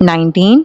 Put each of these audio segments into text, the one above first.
19,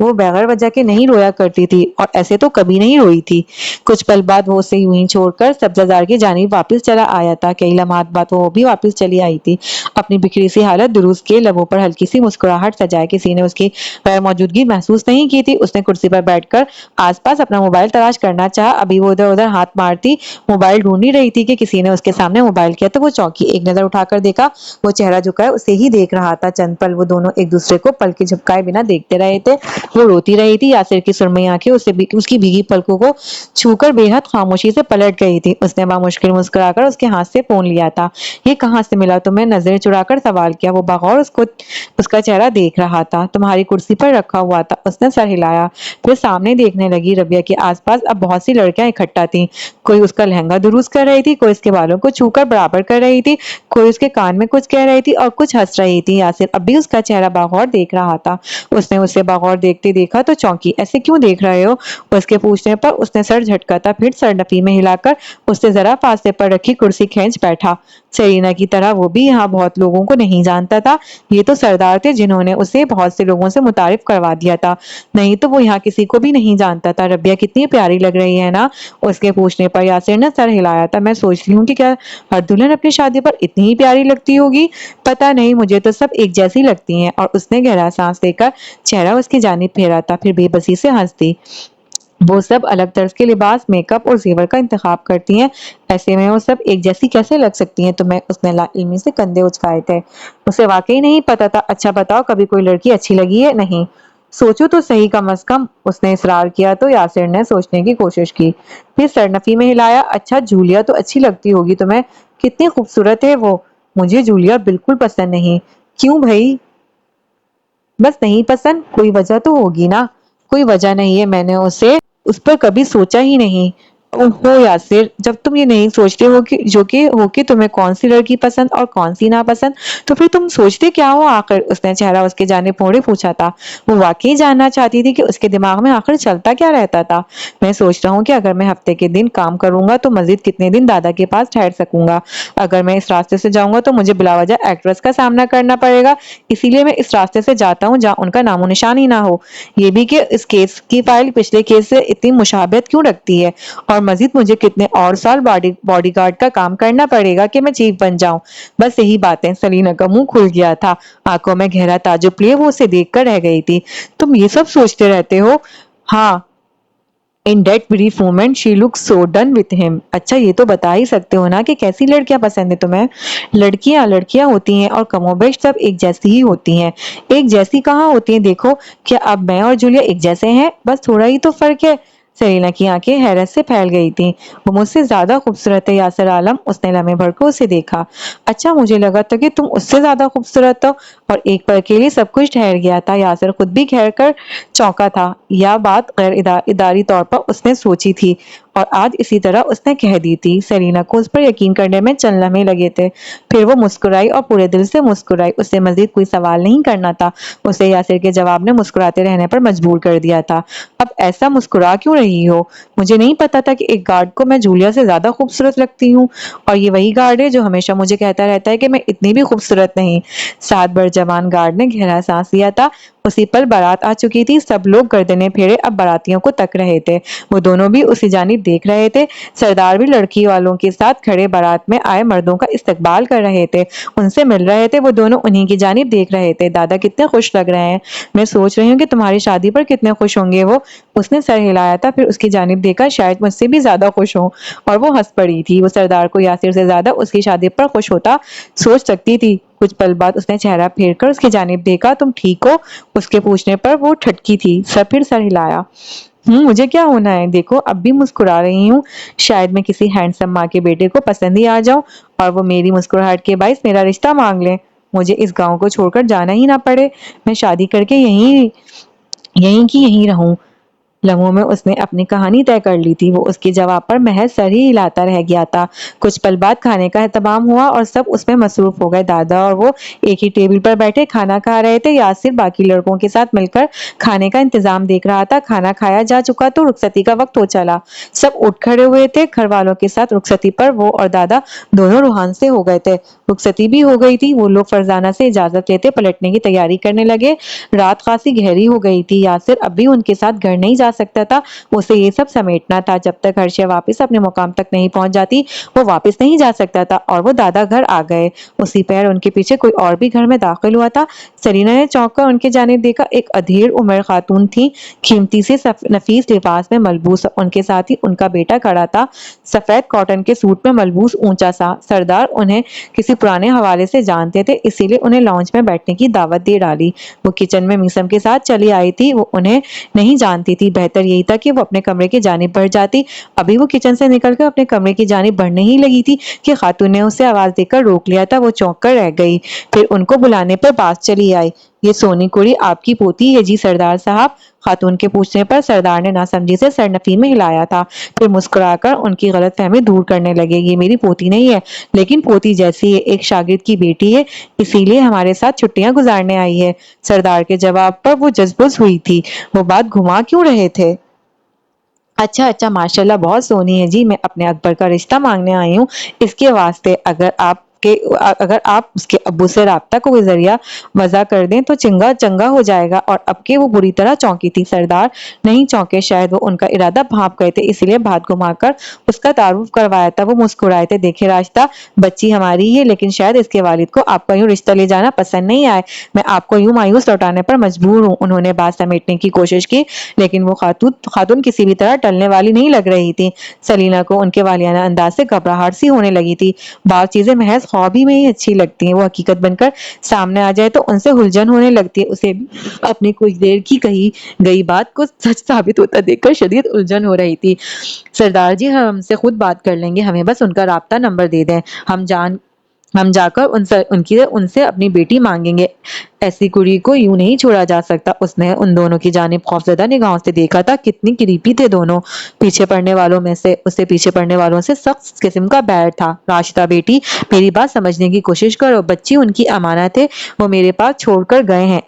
وہ بغیر وجہ کے نہیں رویا کرتی تھی اور ایسے تو کبھی نہیں روئی تھی۔ کچھ پل بعد وہ اسے یوں ہی چھوڑ کر سبزہ کی جانب واپس چلا آیا تھا۔ کئی لمحات بعد وہ بھی واپس چلی آئی تھی، اپنی بکھری سی حالت درست کیے، لبوں پر ہلکی سی مسکراہٹ سجائے۔ کسی نے اس کی غیر موجودگی محسوس نہیں کی تھی۔ اس نے کرسی پر بیٹھ کر آس پاس اپنا موبائل تلاش کرنا چاہا۔ ابھی وہ ادھر ادھر ہاتھ مارتی موبائل ڈھونڈ ہی رہی تھی کہ کسی نے اس کے سامنے موبائل کیا تو وہ چونکی۔ ایک نظر اٹھا کر دیکھا، وہ چہرہ جھکائے اسے ہی دیکھ رہا تھا۔ چند پل وہ دونوں ایک دوسرے کو پلکیں جھپکائے بنا دیکھتے رہے تھے۔ وہ روتی رہی تھی۔ یاسر کی سرمئی آنکھیں اس کی بھیگی پلکوں کو چھو کر بے حد خاموشی سے پلٹ گئی تھی۔ اس نے بامشکل مسکرا کر اس کے ہاتھ سے فون لیا تھا۔ یہ کہاں سے ملا تمہیں؟ نظریں چرا کر سوال کیا۔ وہ بغور اس کا چہرہ دیکھ رہا تھا۔ تمہاری کرسی پر رکھا ہوا تھا۔ اس نے سر ہلایا، پھر سامنے دیکھنے لگی۔ ربیہ کے آس پاس اب بہت سی لڑکیاں اکٹھا تھیں۔ کوئی اس کا لہنگا درست کر رہی تھی، کوئی اس کے بالوں کو چھو کر برابر کر رہی تھی، کوئی اس کے کان میں کچھ کہہ رہی تھی اور کچھ ہنس رہی تھی۔ یاسر اب بھی اس کا چہرہ بغور دیکھ رہا تھا۔ اس نے اسے بغور دیکھتے دیکھا تو چونکی۔ ایسے کیوں دیکھ رہے ہو؟ اس کے پوچھنے پر اس نے سر جھٹکا، پھر سر نفی میں ہلا کر اس سے ذرا فاصلے پر رکھی کرسی کھینچ بیٹھا۔ سیرینا کی طرح وہ بھی یہاں بہت لوگوں کو نہیں جانتا تھا۔ یہ تو سردار تھے جنہوں نے اسے بہت سے لوگوں سے متعارف کروا دیا تھا، نہیں تو وہ یہاں کسی کو بھی نہیں جانتا تھا۔ ربیہ کتنی پیاری لگ رہی ہے نا؟ اس کے پوچھنے پر یاسر نے سر ہلایا تھا۔ میں سوچ رہی ہوں کہ کیا ہر دلہن اپنی شادی پر اتنی ہی پیاری لگتی ہوگی؟ پتہ نہیں، مجھے تو سب ایک جیسی لگتی ہیں۔ اور اس نے گہرا سانس لے کر چہرہ اس کی جانب پھیرا تھا، پھر بے بسی سے ہنس دی۔ وہ سب الگ طرز کے لباس، میک اپ اور زیور کا انتخاب کرتی ہیں، ایسے میں وہ سب ایک جیسی کیسے لگ سکتی ہیں تمہیں؟ اس نے لا علمی سے کندھے اچکائے تھے۔ اسے واقعی نہیں پتا تھا۔ اچھا بتاؤ، کبھی کوئی لڑکی اچھی لگی ہے؟ نہیں سوچو تو صحیح کم از کم، اس نے اصرار کیا تو یاسر نے سوچنے کی کوشش کی، پھر سرنفی میں ہلایا۔ اچھا جولیا تو اچھی لگتی ہوگی تمہیں، کتنی خوبصورت ہے وہ۔ مجھے جولیا بالکل پسند نہیں۔ کیوں بھائی؟ بس نہیں پسند؟ کوئی وجہ تو ہوگی نا؟ کوئی وجہ نہیں ہے، میں نے اس پر کبھی سوچا ہی نہیں۔ اوہو یاسر، جب تم یہ نہیں سوچتے ہو کہ تمہیں کون سی لڑکی پسند اور کون سی ناپسند، تو پھر تم سوچتے کیا ہو آخر؟ اس نے چہرہ اس کے جانب موڑے پوچھا تھا۔ وہ واقعی جاننا چاہتی تھی کہ اس کے دماغ میں آخر چلتا کیا رہتا تھا۔ میں سوچ رہا ہوں کہ اگر میں ہفتے کے دن کام کروں گا تو مزید کتنے دن دادا کے پاس ٹھہر سکوں گا۔ اگر میں اس راستے سے جاؤں گا تو مجھے بلا وجہ ایکٹریس کا سامنا کرنا پڑے گا، اسی لیے میں اس راستے سے جاتا ہوں جہاں ان کا نام و نشان ہی نہ ہو۔ یہ بھی کہ اس کیس کی فائل پچھلے کیس سے اتنی مشابہت کیوں رکھتی ہے، اور مزید مجھے کتنے اور سال باڈی گارڈ کا کام کرنا پڑے گا کہ میں چیف بن جاؤں۔ بس یہی باتیں۔ سلینا کا منہ کھل گیا تھا، آنکھوں میں گہرا تعجب لیے وہ اسے دیکھ کر رہ گئی تھی۔ تم یہ سب سوچتے رہتے ہو؟ ہاں، In that brief moment she looked so done with him. اچھا یہ تو بتا ہی سکتے ہو نا کہ کیسی لڑکیاں پسند ہیں تمہیں؟ لڑکیاں ہوتی ہیں اور کم و بیش سب ایک جیسی ہی ہوتی ہیں۔ ایک جیسی کہاں ہوتی ہیں؟ دیکھو، کیا اب میں اور جولیا ایک جیسے ہیں؟ بس تھوڑا ہی تو فرق ہے۔ سیرینا کی آنکھیں حیرت سے پھیل گئی تھیں۔ وہ مجھ سے زیادہ خوبصورت ہے یاسر عالم؟ اس نے لمحے بھر کو اسے دیکھا۔ اچھا، مجھے لگا تھا کہ تم اس سے زیادہ خوبصورت ہو۔ اور ایک پل کے لیے سب کچھ ٹھہر گیا تھا۔ یاسر خود بھی ٹھہر کر چونکا تھا۔ یہ بات غیر اداری طور پر اس نے سوچی تھی اور آج اسی طرح اس نے کہہ دی تھی۔ سیرینا کو اس پر یقین کرنے میں چند لمحے لگے تھے، پھر وہ مسکرائی اور پورے دل سے مسکرائی۔ اسے مزید کوئی سوال نہیں کرنا تھا، اسے یاسر کے جواب نے مسکراتے رہنے پر مجبور کر دیا تھا۔ اب ایسا مسکرا کیوں رہی ہو؟ مجھے نہیں پتا تھا کہ ایک گارڈ کو میں جولیا سے زیادہ خوبصورت لگتی ہوں، اور یہ وہی گارڈ ہے جو ہمیشہ مجھے کہتا رہتا ہے کہ میں اتنی بھی خوبصورت نہیں۔ ساتھ بر جوان گارڈ نے گہرا سانس لیا تھا۔ اسی پل بارات آ چکی تھی۔ سب لوگ گردنیں پھیرے اب باراتیوں کو تک رہے تھے۔ وہ دونوں بھی اسی جانب دیکھ رہے تھے۔ سردار بھی لڑکی والوں کے ساتھ کھڑے بارات میں آئے مردوں کا استقبال کر رہے تھے، ان سے مل رہے تھے۔ وہ دونوں انہی کی جانب دیکھ رہے تھے۔ دادا کتنے خوش لگ رہے ہیں۔ میں سوچ رہی ہوں کہ تمہاری شادی پر کتنے خوش ہوں گے وہ۔ اس نے سر ہلایا تھا، پھر اس کی جانب دیکھا۔ شاید مجھ سے بھی زیادہ خوش ہوں، اور وہ ہنس پڑی تھی۔ وہ سردار کو یاسر سے زیادہ اس کی شادی پر خوش ہوتا سوچ سکتی تھی۔ کچھ پل بعد اس نے چہرہ پھیر کر اس کی جانب دیکھا۔ تم ٹھیک ہو؟ اس کے پوچھنے پر وہ ٹھٹکی تھی، پھر سر ہلایا۔ مجھے کیا ہونا ہے؟ دیکھو اب بھی مسکرا رہی ہوں۔ شاید میں کسی ہینڈسم ماں کے بیٹے کو پسند ہی آ جاؤں اور وہ میری مسکراہٹ کے باعث میرا رشتہ مانگ لیں۔ مجھے اس گاؤں کو چھوڑ کر جانا ہی نہ پڑے، میں شادی کر کے یہیں کی یہیں رہوں۔ لمحوں میں اس نے اپنی کہانی طے کر لی تھی۔ وہ اس کے جواب پر محض سر ہی ہلاتا رہ گیا تھا۔ کچھ پل بعد کھانے کا اہتمام ہوا اور سب اس میں مصروف ہو گئے۔ دادا اور وہ ایک ہی ٹیبل پر بیٹھے کھانا کھا رہے تھے۔ یاسر باقی لڑکوں کے ساتھ مل کر کھانے کا انتظام دیکھ رہا تھا۔ کھانا کھایا جا چکا تو رخصتی کا وقت ہو چلا۔ سب اٹھ کھڑے ہوئے تھے۔ گھر والوں کے ساتھ رخصتی پر وہ اور دادا دونوں روحان سے ہو گئے تھے۔ رخصتی بھی ہو گئی تھی۔ وہ لوگ فرزانہ سے اجازت لیتے پلٹنے کی تیاری کرنے لگے۔ رات خاصی گہری ہو گئی تھی۔ یاسر اب بھی ان کے ساتھ گھر نہیں جا سکتا تھا۔ اسے یہ سب سمیٹنا تھا۔ جب تک ہر شے واپس اپنے مقام تک نہیں پہنچ جاتی وہ واپس نہیں جا سکتا تھا۔ اور وہ دادا گھر آ گئے۔ اسی پہر ان کے پیچھے کوئی اور بھی گھر میں داخل ہوا تھا۔ سرینا نے چونک کر ان کی جانب دیکھا۔ ایک ادھیڑ عمر خاتون تھی۔ قیمتی سے نفیس لباس میں ملبوس۔ ان کے ساتھ ہی ان کا بیٹا کھڑا تھا، سفید کاٹن کے سوٹ میں ملبوس، اونچا سا۔ سردار انہیں کسی پرانے حوالے سے جانتے تھے، اسی لیے انہیں لاؤنج میں بیٹھنے کی دعوت دے ڈالی۔ وہ کچن میں میسم کے ساتھ چلی آئی تھی۔ وہ انہیں نہیں جانتی تھی۔ بہتر یہی تھا کہ وہ اپنے کمرے کی جانب بڑھ جاتی۔ ابھی وہ کچن سے نکل کر اپنے کمرے کی جانب بڑھنے ہی لگی تھی کہ خاتون نے اسے آواز دے کر روک لیا تھا۔ وہ چونک کر رہ گئی، پھر ان کو بلانے پر بات چلی آئی۔ یہ سونی کڑی آپ کی پوتی ہے جی سردار صاحب؟ خاتون کے پوچھنے پر سردار نے ناسمجھی سے سر نفی میں ہلایا تھا، پھر مسکرا کر ان کی غلط فہمی دور کرنے لگے۔ یہ میری پوتی نہیں ہے، لیکن پوتی جیسی ہے، ایک شاگرد کی بیٹی ہے، اسی لیے ہمارے ساتھ چھٹیاں گزارنے آئی ہے۔ سردار کے جواب پر وہ جزبز ہوئی تھی۔ وہ بات گھما کیوں رہے تھے؟ اچھا ماشاءاللہ بہت سونی ہے جی۔ میں اپنے اکبر کا رشتہ مانگنے آئی ہوں، اس کے واسطے اگر آپ اس کے ابو سے رابطہ کو ذریعہ وضع کر دیں تو چنگا ہو جائے گا۔ اور اب کہ وہ بری طرح چونکی تھی۔ سردار نہیں چونکے، شاید وہ ان کا ارادہ بھانپ گئے تھے، اسی لیے بات گھما کر اس کا تعارف کروایا تھا۔ وہ مسکرائے تھے۔ دیکھیں راشدہ، بچی ہماری ہی ہے، لیکن شاید اس کے والد کو آپ کا یوں رشتہ لے جانا پسند نہیں آئے۔ میں آپ کو یوں مایوس لوٹانے پر مجبور ہوں۔ انہوں نے بات سمیٹنے کی کوشش کی، لیکن وہ خاتون کسی بھی طرح ٹلنے والی نہیں لگ رہی تھی۔ سلینا کو ان کے والیانہ انداز سے گھبراہٹ سی ہونے لگی تھی۔ بعض چیزیں محض خواب ہی میں ہی اچھی لگتی ہیں، وہ حقیقت بن کر سامنے آ جائے تو ان سے ہلجھن ہونے لگتی ہے۔ اسے اپنی کچھ دیر کی کہی گئی بات کو سچ ثابت ہوتا دیکھ کر شدید الجھن ہو رہی تھی۔ سردار جی ہم سے خود بات کر لیں گے، ہمیں بس ان کا رابطہ نمبر دے دیں، ہم جا کر ان سے اپنی بیٹی مانگیں گے۔ ایسی کڑی کو یوں نہیں چھوڑا جا سکتا۔ اس نے ان دونوں کی جانب خوفزدہ نگاہوں سے دیکھا تھا۔ کتنی قریبی تھے دونوں۔ پیچھے پڑنے والوں سے سخت قسم کا بیر تھا۔ راشدہ بیٹی، میری بات سمجھنے کی کوشش کرو۔ بچی ان کی امانت ہے، وہ میرے پاس چھوڑ کر گئے ہیں۔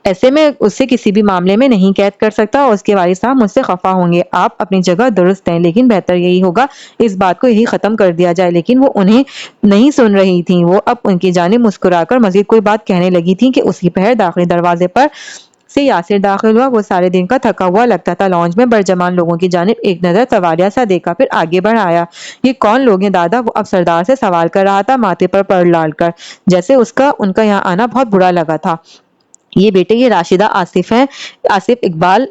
ایسے میں اسے کسی بھی معاملے میں نہیں قید کر سکتا اور اس کے والد صاحب مجھ سے خفا ہوں گے۔ آپ اپنی جگہ درست ہیں، لیکن بہتر یہی ہوگا اس بات کو یہی ختم کر دیا جائے۔ لیکن وہ انہیں نہیں سن رہی تھیں۔ وہ اب ان کی جانب مسکرا کر مزید کوئی بات کہنے لگی تھی کہ اسی پہر داخلی دروازے پر سے یاسر داخل ہوا۔ وہ سارے دن کا تھکا ہوا لگتا تھا۔ لاؤنج میں برجمان لوگوں کی جانب ایک نظر سوالیہ سا دیکھا، پھر آگے بڑھ آیا۔ یہ کون لوگ ہیں دادا؟ وہ اب سردار سے سوال کر رہا تھا، ماتھے پر پڑ ڈال کر، جیسے ان کا یہاں آنا بہت برا لگا تھا۔ یہ بیٹے، یہ راشدہ آصف ہیں، آصف اقبال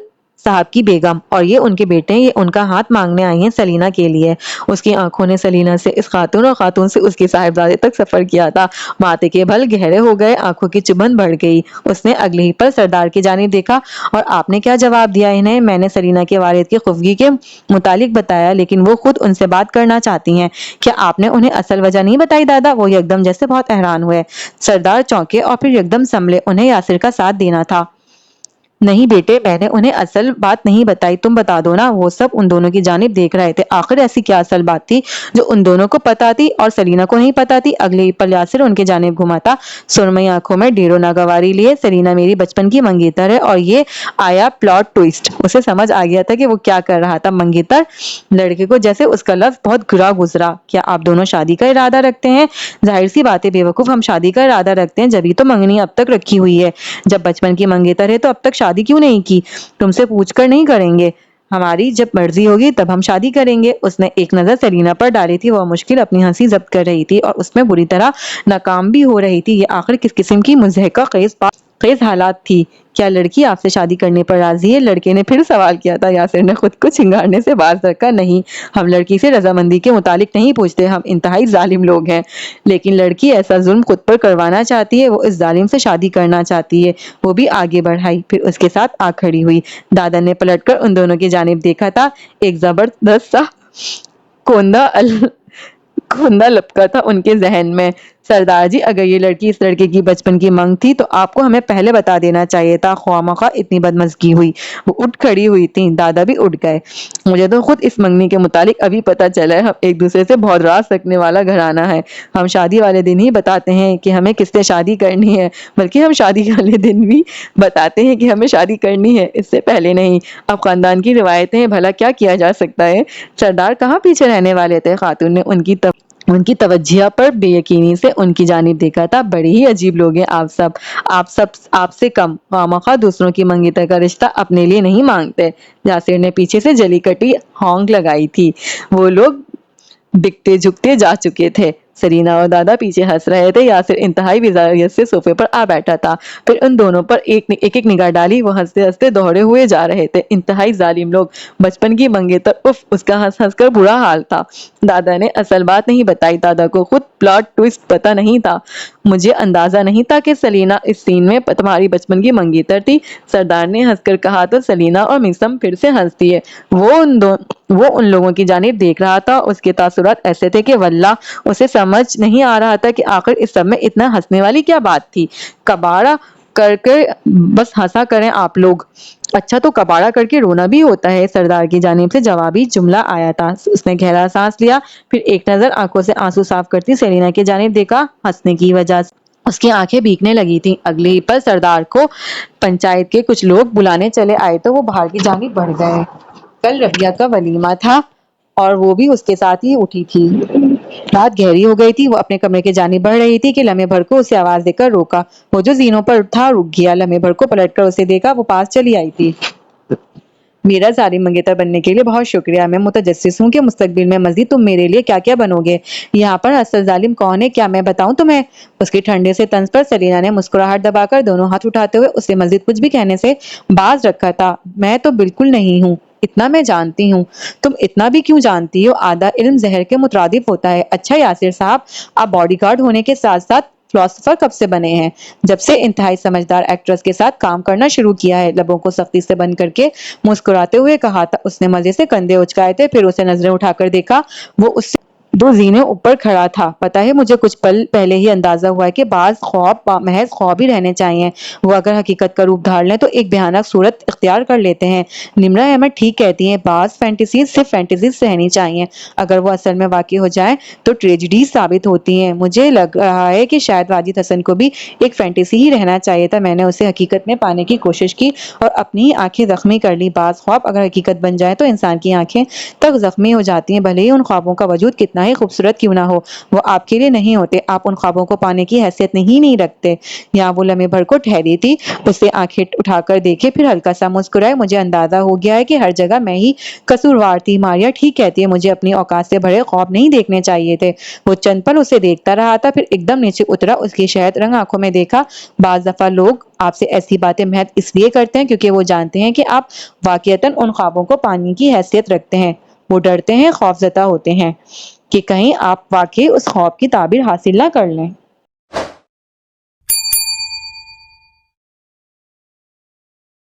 صاحب کی بیگم، اور یہ ان کے بیٹے ہیں۔ یہ ان کا ہاتھ مانگنے آئی ہیں سلینا کے لیے۔ اس کی آنکھوں نے سلینا سے اس خاتون اور خاتون سے اس کے صاحبزادے تک سفر کیا تھا۔ ماتھے کے بل گہرے ہو گئے، آنکھوں کی چبھن بڑھ گئی۔ اس نے اگلے ہی پل سردار کی جانب دیکھا، اور آپ نے کیا جواب دیا انہیں؟ میں نے سلینا کے والد کی خفگی کے متعلق بتایا، لیکن وہ خود ان سے بات کرنا چاہتی ہیں۔ کیا آپ نے انہیں اصل وجہ نہیں بتائی دادا؟ وہ یکدم جیسے بہت حیران ہوئے۔ سردار چونکے اور پھر یکدم سنبھلے۔ انہیں یاسر کا ساتھ دینا تھا۔ نہیں بیٹے، میں نے انہیں اصل بات نہیں بتائی، تم بتا دو نا۔ وہ سب ان دونوں کی جانب دیکھ رہے تھے۔ آخر ایسی کیا اصل بات تھی جو ان دونوں کو پتا تھی اور سلینا کو نہیں پتا تھی؟ اگلے ہی پل یاسر ان کی جانب گھوما تھا، سرمئی آنکھوں میں ڈھیروں ناگواری لیے۔ سلینا میری بچپن کی منگیتر ہے، اور یہ آیا پلاٹ ٹوئسٹ۔ اسے سمجھ آ گیا تھا کہ وہ کیا کر رہا تھا۔ منگیتر؟ لڑکے کو جیسے اس کا لفظ بہت گرا گزرا۔ کیا آپ دونوں شادی کا ارادہ رکھتے ہیں؟ ظاہر سی بات ہے بے وقوف، ہم شادی کا ارادہ رکھتے ہیں، جبھی تو منگنی اب تک رکھی ہوئی ہے۔ جب بچپن کی منگیتر ہے تو اب تک شادی کیوں نہیں کی؟ تم سے پوچھ کر نہیں کریں گے، ہماری جب مرضی ہوگی تب ہم شادی کریں گے۔ اس نے ایک نظر سلینا پر ڈالی تھی۔ وہ مشکل اپنی ہنسی ضبط کر رہی تھی، اور اس میں بری طرح ناکام بھی ہو رہی تھی۔ یہ آخر کس قسم کی مضحکہ خیز حالات تھی؟ کیا لڑکی آپ سے شادی کرنے پر راضی ہے؟ لڑکے نے پھر سوال کیا تھا۔ یاسر نے خود کو چنگارنے سے باز رکھا۔ نہیں، ہم لڑکی سے رضامندی کے متعلق نہیں پوچھتے، ہم انتہائی ظالم لوگ ہیں۔ لیکن لڑکی ایسا ظلم خود پر کروانا چاہتی ہے، وہ اس ظالم سے شادی کرنا چاہتی ہے۔ وہ بھی آگے بڑھائی، پھر اس کے ساتھ آ کھڑی ہوئی۔ دادا نے پلٹ کر ان دونوں کی جانب دیکھا تھا۔ ایک زبردست سا کوندا لپکا تھا ان کے ذہن میں۔ سردار جی اگر یہ لڑکی اس لڑکے کی بچپن کی منگ تھی تو آپ کو ہمیں پہلے بتا دینا چاہیے تھا، خواہ مخواہ اتنی بدمزگی ہوئی۔ وہ اٹھ کھڑی ہوئی تھی، دادا بھی اٹھ گئے۔ مجھے تو خود اس منگنی کے متعلق ابھی پتہ چلا ہے، ہم ایک دوسرے سے بہت راز رکھنے والا گھرانہ ہے۔ ہم شادی والے دن ہی بتاتے ہیں کہ ہمیں کس سے شادی کرنی ہے، بلکہ ہم شادی والے دن بھی بتاتے ہیں کہ ہمیں شادی کرنی ہے، اس سے پہلے نہیں۔ اب خاندان کی روایتیں ہیں، بھلا کیا کیا جا سکتا ہے۔ سردار کہاں پیچھے رہنے والے تھے، خاتون نے ان کی توجہ پر بے یقینی سے ان کی جانب دیکھا تھا۔ بڑے ہی عجیب لوگ ہیں آپ سے کم خواہ دوسروں کی منگیتر کا رشتہ اپنے لیے نہیں مانگتے۔ یاسر نے پیچھے سے جلی کٹی ہونک لگائی تھی۔ وہ لوگ دکھتے جھکتے جا چکے تھے۔ سرینا اور دادا پیچھے ہنس رہے تھے۔ یاسر انتہائی بیزاریت سے صوفے پر آ بیٹھا تھا، پھر ان دونوں پر ایک نگاہ ڈالی۔ وہ ہنستے ہنستے دوڑے ہوئے جا رہے تھے۔ انتہائی ظالم لوگ، بچپن کی منگیتر، اف، اس کا ہنس ہنس کر برا حال تھا۔ دادا نے اصل بات نہیں بتائی، دادا کو خود پلاٹ ٹوئسٹ پتہ نہیں تھا۔ مجھے اندازہ نہیں تھا کہ سلینا اس سین میں تمہاری بچپن کی منگیتر تھی، سردار نے ہنس کر کہا تو سلینا اور میسم پھر سے ہنس دیے۔ وہ ان لوگوں کی جانب دیکھ رہا تھا، اس کے تاثرات ایسے تھے کہ واللہ اسے سمجھ نہیں آ رہا تھا کہ آخر اس سب میں اتنا ہنسنے والی کیا بات تھی۔ کباڑہ کر کے بس ہنسا کریں آپ لوگ۔ اچھا تو کباڑہ کر کے رونا بھی ہوتا ہے، سردار کی جانب سے جوابی جملہ آیا تھا۔ اس نے گہرا سانس لیا، پھر ایک نظر آنکھوں سے آنسو صاف کرتی سلینا کی جانب دیکھا۔ ہنسنے کی وجہ سے اس کی آنکھیں بھیگنے لگی تھیں۔ اگلے ہی پل سردار کو پنچایت کے کچھ لوگ بلانے چلے آئے تو وہ باہر کی جانب بڑھ گئے۔ کل ربیہ کا ولیمہ تھا اور وہ بھی اس کے ساتھ ہی اٹھی تھی۔ رات گہری ہو گئی تھی، وہ اپنے کمرے کی جانب بڑھ رہی تھی کہ لمحے بھر کو اسے آواز دے کر روکا۔ وہ جو زینوں پر تھا رک گیا، لمحے بھر کو پلٹ کر اسے دیکھا، وہ پاس چلی آئی تھی۔ میرا ظالم منگیتر بننے کے لیے بہت شکریہ، میں متجسس ہوں کہ مستقبل میں مزید تم میرے لیے کیا کیا بنو گے۔ یہاں پر اصل ظالم کون ہے کیا میں بتاؤں تمہیں؟ اس کی ٹھنڈے سے طنز پر سلینا نے مسکراہٹ دبا کر دونوں ہاتھ اٹھاتے ہوئے اسے مزید کچھ بھی کہنے سے باز رکھا تھا۔ میں تو بالکل نہیں ہوں، اتنا میں جانتی ہوں۔ تم اتنا بھی کیوں جانتی ہو؟ آدھا علم زہر کے مترادف ہوتا ہے۔ اچھا یاسر صاحب، آپ باڈی گارڈ ہونے کے ساتھ ساتھ فلاسفر کب سے بنے ہیں؟ جب سے انتہائی سمجھدار ایکٹریس کے ساتھ کام کرنا شروع کیا ہے، لبوں کو سختی سے بند کر کے مسکراتے ہوئے کہا تھا۔ اس نے مزے سے کندھے اچکائے تھے، پھر اسے نظریں اٹھا کر دیکھا۔ وہ اس سے 2 زینے اوپر کھڑا تھا۔ پتہ ہے مجھے کچھ پل پہلے ہی اندازہ ہوا ہے کہ بعض خواب محض خواب ہی رہنے چاہیے، وہ اگر حقیقت کا روپ دھار لیں تو ایک بھیانک صورت اختیار کر لیتے ہیں۔ نمرا احمد ٹھیک کہتی ہیں، بعض فینٹیسیز صرف فینٹیسیز رہنی چاہیے، اگر وہ اصل میں واقع ہو جائیں تو ٹریجڈیز ثابت ہوتی ہیں۔ مجھے لگ رہا ہے کہ شاید واجد حسن کو بھی ایک فینٹیسی ہی رہنا چاہیے تھا۔ میں نے اسے حقیقت میں پانے کی کوشش کی اور اپنی ہی آنکھیں زخمی کر لی۔ بعض خواب اگر حقیقت بن جائیں تو انسان کی آنکھیں تک زخمی ہو جاتی ہیں، بھلے ہی ان خوابوں کا وجود کتنا ہی خوبصورت کیوں نہ ہو، وہ آپ کے لیے نہیں ہوتے۔ آپ ان خوابوں کو پانے کی حیثیت نہیں رکھتے۔ یہاں وہ لمحے بھر کو ٹھہری تھی، اسے آنکھیں اٹھا کر دیکھے، پھر ہلکا سا مسکرائے۔ مجھے اندازہ ہو گیا ہے کہ ہر جگہ میں ہی قصوروار تھی۔ ماریا ٹھیک کہتی ہے، مجھے اپنی اوقات سے بڑے خواب نہیں دیکھنے چاہیے تھے۔ وہ چند پل اسے دیکھتا رہا تھا، پھر ایک دم نیچے اترا، اس کی شہد رنگ آنکھوں میں دیکھا۔ بعض دفعہ لوگ آپ سے ایسی باتیں محض اس لیے کرتے ہیں کیونکہ وہ جانتے ہیں کہ آپ واقعتاً ان خوابوں کو پانے کی حیثیت رکھتے ہیں۔ وہ ڈرتے ہیں، خوفزدہ ہوتے ہیں کہ کہیں آپ واقعی اس خواب کی تعبیر حاصل نہ کر لیں۔